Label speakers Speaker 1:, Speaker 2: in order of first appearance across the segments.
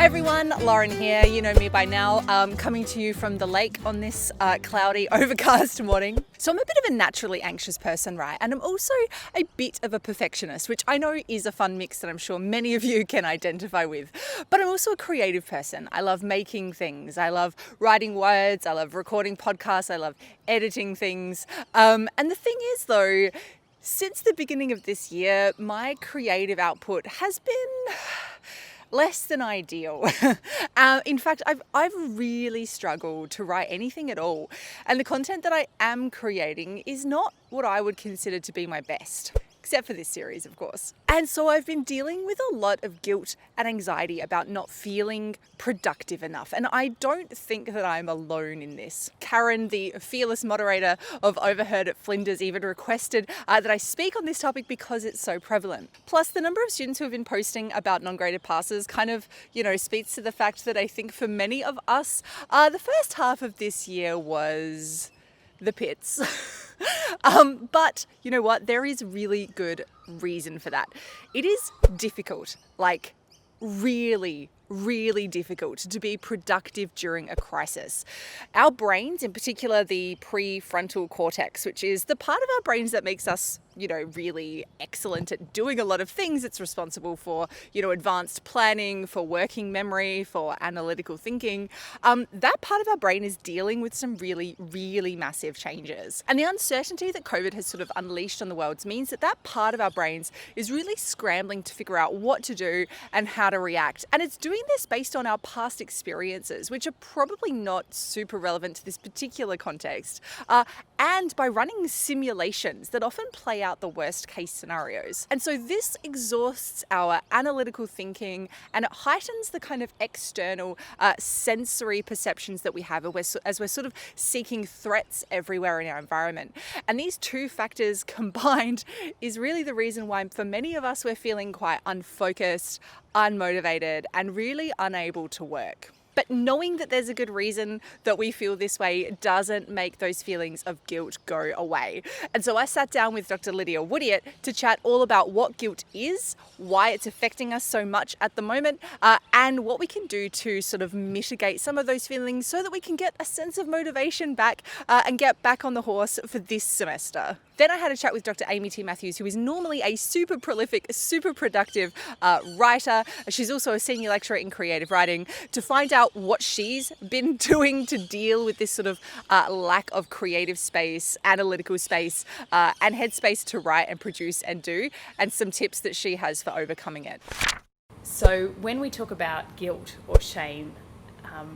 Speaker 1: everyone, Lauren here. You know me by now, coming to you from the lake on this cloudy, overcast morning. So I'm a bit of a naturally anxious person, right? And I'm also a bit of a perfectionist, which I know is a fun mix that I'm sure many of you can identify with. But I'm also a creative person. I love making things. I love writing words. I love recording podcasts. I love editing things. And the thing is though, since the beginning of this year, my creative output has been less than ideal. In fact, I've really struggled to write anything at all. And the content that I am creating is not what I would consider to be my best. Except for this series, of course. And so I've been dealing with a lot of guilt and anxiety about not feeling productive enough. And I don't think that I'm alone in this. Karen, the fearless moderator of Overheard at Flinders, even requested that I speak on this topic because it's so prevalent. Plus, the number of students who have been posting about non-graded passes kind of, speaks to the fact that I think for many of us, the first half of this year was the pits. But you know what? There is really good reason for that. It is difficult, like really difficult to be productive during a crisis. Our brains, in particular the prefrontal cortex, which is the part of our brains that makes us, really excellent at doing a lot of things. It's responsible for, advanced planning, for working memory, for analytical thinking. That part of our brain is dealing with some really massive changes. And the uncertainty that COVID has sort of unleashed on the world means that part of our brains is really scrambling to figure out what to do and how to react. And it's doing this based on our past experiences, which are probably not super relevant to this particular context, and by running simulations that often play out the worst case scenarios. And so this exhausts our analytical thinking and it heightens the kind of external sensory perceptions that we have as we're sort of seeking threats everywhere in our environment. And these two factors combined is really the reason why for many of us we're feeling quite unfocused, unmotivated, and really unable to work. But knowing that there's a good reason that we feel this way doesn't make those feelings of guilt go away. And so I sat down with Dr. Lydia Woodyatt to chat all about what guilt is, why it's affecting us so much at the moment, and what we can do to sort of mitigate some of those feelings so that we can get a sense of motivation back and get back on the horse for this semester. Then I had a chat with Dr. Amy T. Matthews, who is normally a super prolific, super productive writer. She's also a senior lecturer in creative writing, to find out what she's been doing to deal with this sort of lack of creative space, analytical space, and headspace to write and produce and do, and some tips that she has for overcoming it.
Speaker 2: So when we talk about guilt or shame,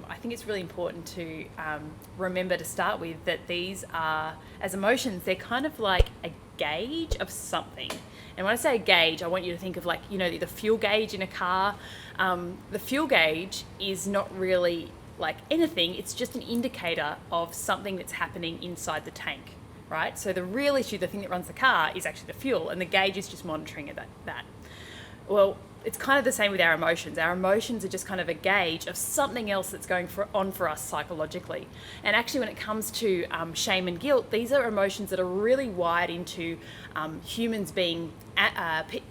Speaker 2: I think it's really important to remember to start with that these are, as emotions, they're kind of like a gauge of something. And when I say a gauge, I want you to think of the fuel gauge in a car. The fuel gauge is not really like anything, it's just an indicator of something that's happening inside the tank, right? So the real issue, the thing that runs the car, is actually the fuel, and the gauge is just monitoring that. Well, it's kind of the same with our emotions. Our emotions are just kind of a gauge of something else that's going on for us psychologically. And actually when it comes to shame and guilt, these are emotions that are really wired into humans being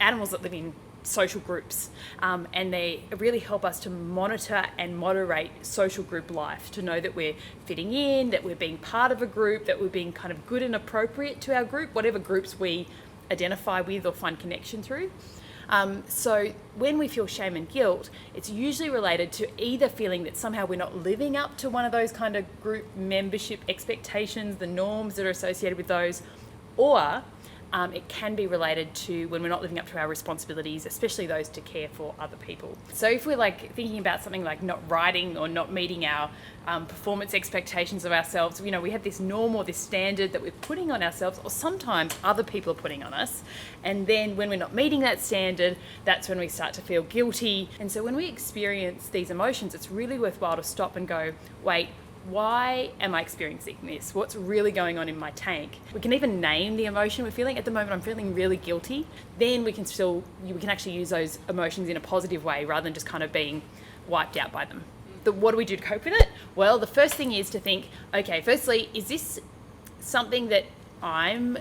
Speaker 2: animals that live in social groups, and they really help us to monitor and moderate social group life, to know that we're fitting in, that we're being part of a group, that we're being kind of good and appropriate to our group, whatever groups we identify with or find connection through. So when we feel shame and guilt, it's usually related to either feeling that somehow we're not living up to one of those kind of group membership expectations, the norms that are associated with those, or it can be related to when we're not living up to our responsibilities, especially those to care for other people. So if we're thinking about something like not writing or not meeting our performance expectations of ourselves, we have this norm or this standard that we're putting on ourselves, or sometimes other people are putting on us. And then when we're not meeting that standard, that's when we start to feel guilty. And so when we experience these emotions, it's really worthwhile to stop and go, wait, why am I experiencing this? What's really going on in my tank? We can even name the emotion we're feeling. At the moment, I'm feeling really guilty. Then we can actually use those emotions in a positive way rather than just kind of being wiped out by them. What do we do to cope with it? Well, the first thing is to think, okay, firstly, is this something that I'm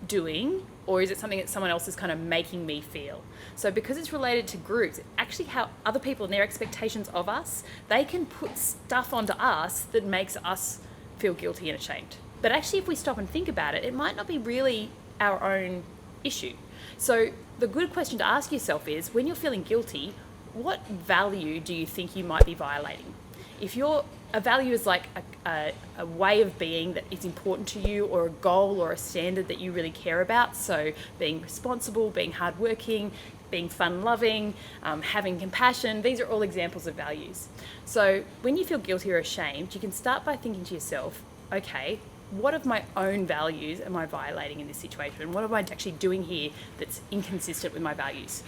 Speaker 2: doing or is it something that someone else is kind of making me feel? So because it's related to groups, actually how other people and their expectations of us, they can put stuff onto us that makes us feel guilty and ashamed. But actually, if we stop and think about it, it might not be really our own issue. So the good question to ask yourself is, when you're feeling guilty, what value do you think you might be violating? If a value is like a way of being that is important to you, or a goal or a standard that you really care about, so being responsible, being hardworking, being fun-loving, having compassion, these are all examples of values. So when you feel guilty or ashamed, you can start by thinking to yourself, okay, what of my own values am I violating in this situation? What am I actually doing here that's inconsistent with my values?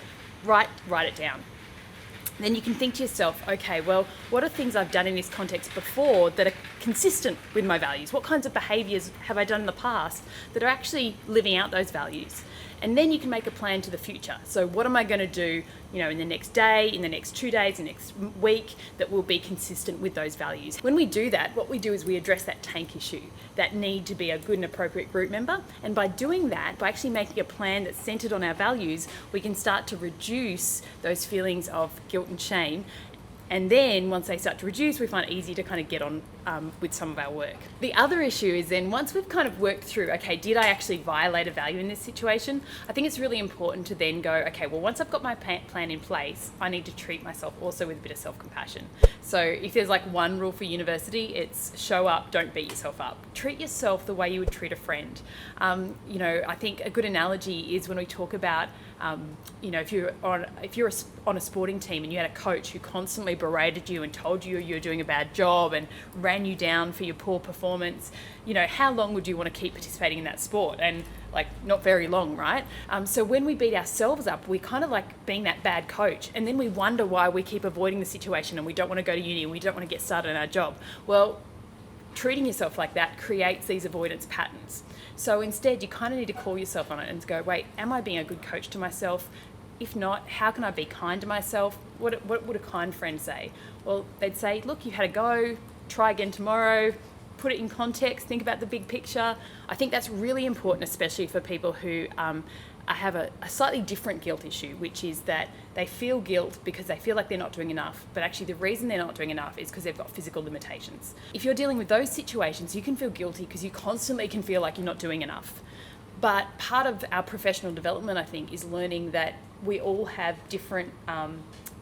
Speaker 2: Write it down. Then you can think to yourself, okay, well, what are things I've done in this context before that are consistent with my values? What kinds of behaviours have I done in the past that are actually living out those values? And then you can make a plan to the future. So what am I going to do, in the next day, in the next 2 days, in the next week, that will be consistent with those values? When we do that, what we do is we address that tank issue, that need to be a good and appropriate group member. And by doing that, by actually making a plan that's centered on our values, we can start to reduce those feelings of guilt and shame. And then once they start to reduce, we find it easy to kind of get on with some of our work. The other issue is then once we've kind of worked through, okay, did I actually violate a value in this situation? I think it's really important to then go, okay, well, once I've got my plan in place, I need to treat myself also with a bit of self-compassion. So if there's like one rule for university, it's show up, don't beat yourself up. Treat yourself the way you would treat a friend. I think a good analogy is when we talk about if you're on a sporting team and you had a coach who constantly berated you and told you you're doing a bad job and ran you down for your poor performance, how long would you want to keep participating in that sport? And not very long, right? So when we beat ourselves up, we kind of like being that bad coach, and then we wonder why we keep avoiding the situation and we don't want to go to uni and we don't want to get started in our job. Well, treating yourself like that creates these avoidance patterns. So instead, you kind of need to call yourself on it and go, wait, am I being a good coach to myself? If not, how can I be kind to myself? What would a kind friend say? Well, they'd say, look, you had a go, try again tomorrow, put it in context, think about the big picture. I think that's really important, especially for people who have a slightly different guilt issue, which is that they feel guilt because they feel like they're not doing enough. But actually the reason they're not doing enough is because they've got physical limitations. If you're dealing with those situations, you can feel guilty because you constantly can feel like you're not doing enough. But part of our professional development, I think, is learning that we all have different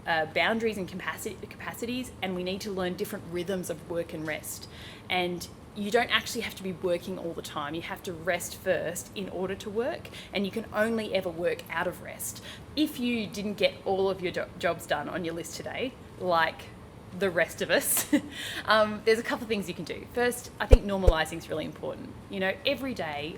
Speaker 2: boundaries and capacities, and we need to learn different rhythms of work and rest. And you don't actually have to be working all the time. You have to rest first in order to work, and you can only ever work out of rest. If you didn't get all of your jobs done on your list today, like the rest of us, there's a couple of things you can do. First, I think normalising is really important. Every day,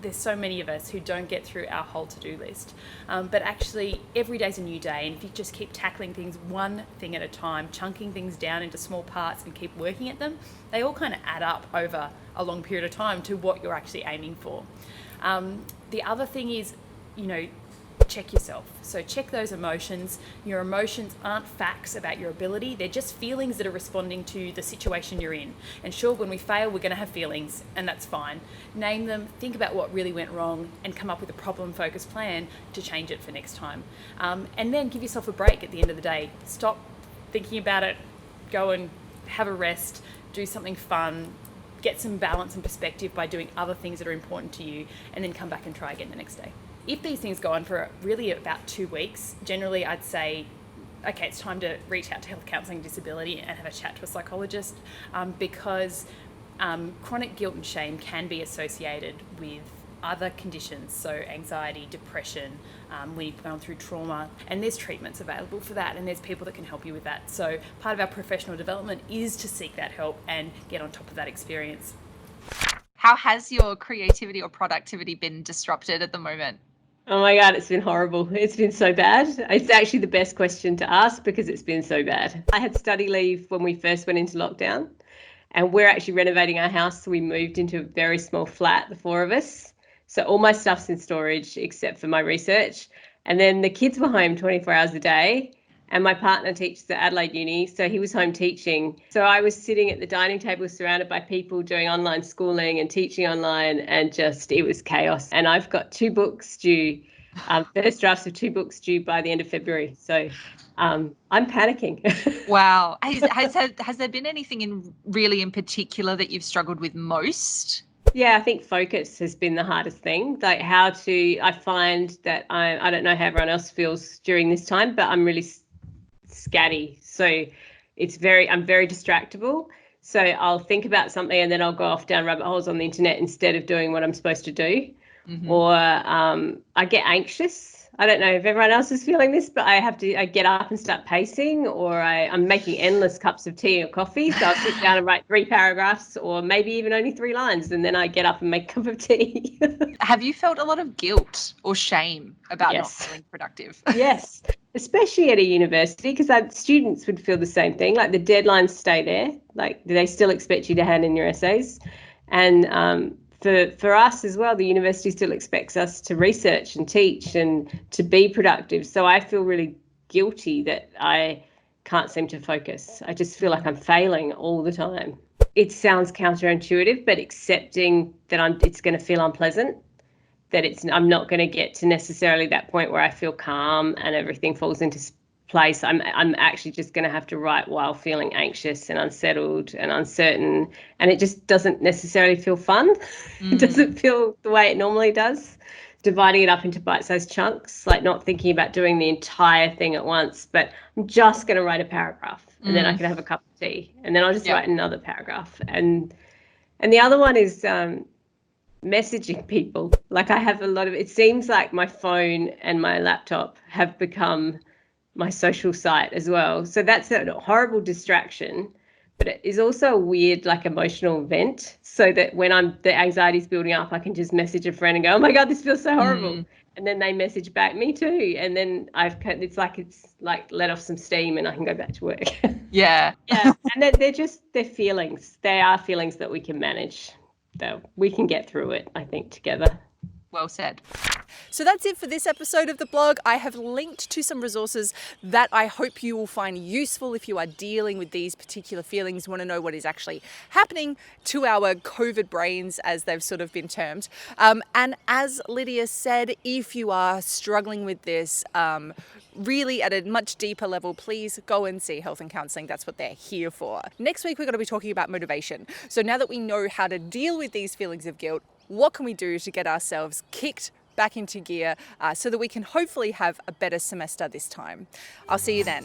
Speaker 2: there's so many of us who don't get through our whole to-do list. But actually, every day's a new day, and if you just keep tackling things one thing at a time, chunking things down into small parts and keep working at them, they all kind of add up over a long period of time to what you're actually aiming for. The other thing is, check yourself. So check those emotions. Your emotions aren't facts about your ability. They're just feelings that are responding to the situation you're in. And sure, when we fail, we're going to have feelings, and that's fine. Name them, think about what really went wrong, and come up with a problem-focused plan to change it for next time. And then give yourself a break at the end of the day. Stop thinking about it. Go and have a rest. Do something fun. Get some balance and perspective by doing other things that are important to you, and then come back and try again the next day. If these things go on for really about 2 weeks, generally I'd say, okay, it's time to reach out to health counselling and disability and have a chat to a psychologist, because chronic guilt and shame can be associated with other conditions, so anxiety, depression, when you've gone through trauma, and there's treatments available for that, and there's people that can help you with that. So part of our professional development is to seek that help and get on top of that experience.
Speaker 1: How has your creativity or productivity been disrupted at the moment?
Speaker 3: Oh my God, it's been horrible. It's been so bad. It's actually the best question to ask because it's been so bad. I had study leave when we first went into lockdown, and we're actually renovating our house. So we moved into a very small flat, the 4 of us. So all my stuff's in storage except for my research. And then the kids were home 24 hours a day. And my partner teaches at Adelaide Uni, so he was home teaching. So I was sitting at the dining table surrounded by people doing online schooling and teaching online, and just it was chaos. And I've got 2 books due, first drafts of 2 books due by the end of February. So I'm panicking.
Speaker 4: Wow. Has there been anything in particular that you've struggled with most?
Speaker 3: Yeah, I think focus has been the hardest thing. Like I find that I don't know how everyone else feels during this time, but I'm really scatty. So I'm very distractible. So I'll think about something and then I'll go off down rabbit holes on the internet instead of doing what I'm supposed to do. Mm-hmm. Or I get anxious. I don't know if everyone else is feeling this, but I get up and start pacing, or I'm making endless cups of tea or coffee. So I'll sit down and write 3 paragraphs, or maybe even only 3 lines, and then I get up and make a cup of tea.
Speaker 4: Have you felt a lot of guilt or shame about not feeling productive?
Speaker 3: Yes, especially at a university, because students would feel the same thing. Like the deadlines stay there. Like they still expect you to hand in your essays. And for us as well, the university still expects us to research and teach and to be productive. So I feel really guilty that I can't seem to focus. I just feel like I'm failing all the time. It sounds counterintuitive, but accepting that it's going to feel unpleasant, that I'm not going to get to necessarily that point where I feel calm and everything falls into place. I'm actually just going to have to write while feeling anxious and unsettled and uncertain, and it just doesn't necessarily feel fun. It doesn't feel the way it normally does. Dividing it up into bite-sized chunks, like not thinking about doing the entire thing at once, but I'm just going to write a paragraph and then I can have a cup of tea and then I'll just write another paragraph. And the other one is messaging people. Like I have it seems like my phone and my laptop have become my social site as well. So that's a horrible distraction, but it is also a weird, like, emotional event, so that when the anxiety's building up, I can just message a friend and go, oh my God, this feels so horrible. And then they message back, me too. And then it's like let off some steam and I can go back to work.
Speaker 4: Yeah.
Speaker 3: Yeah. And they're feelings. They are feelings that we can manage. Though we can get through it, I think, together.
Speaker 4: Well said.
Speaker 1: So that's it for this episode of the blog. I have linked to some resources that I hope you will find useful if you are dealing with these particular feelings, want to know what is actually happening to our COVID brains, as they've sort of been termed. And as Lydia said, if you are struggling with this, really at a much deeper level, please go and see health and counselling. That's what they're here for. Next week, we're going to be talking about motivation. So now that we know how to deal with these feelings of guilt, what can we do to get ourselves kicked back into gear so that we can hopefully have a better semester this time? I'll see you then.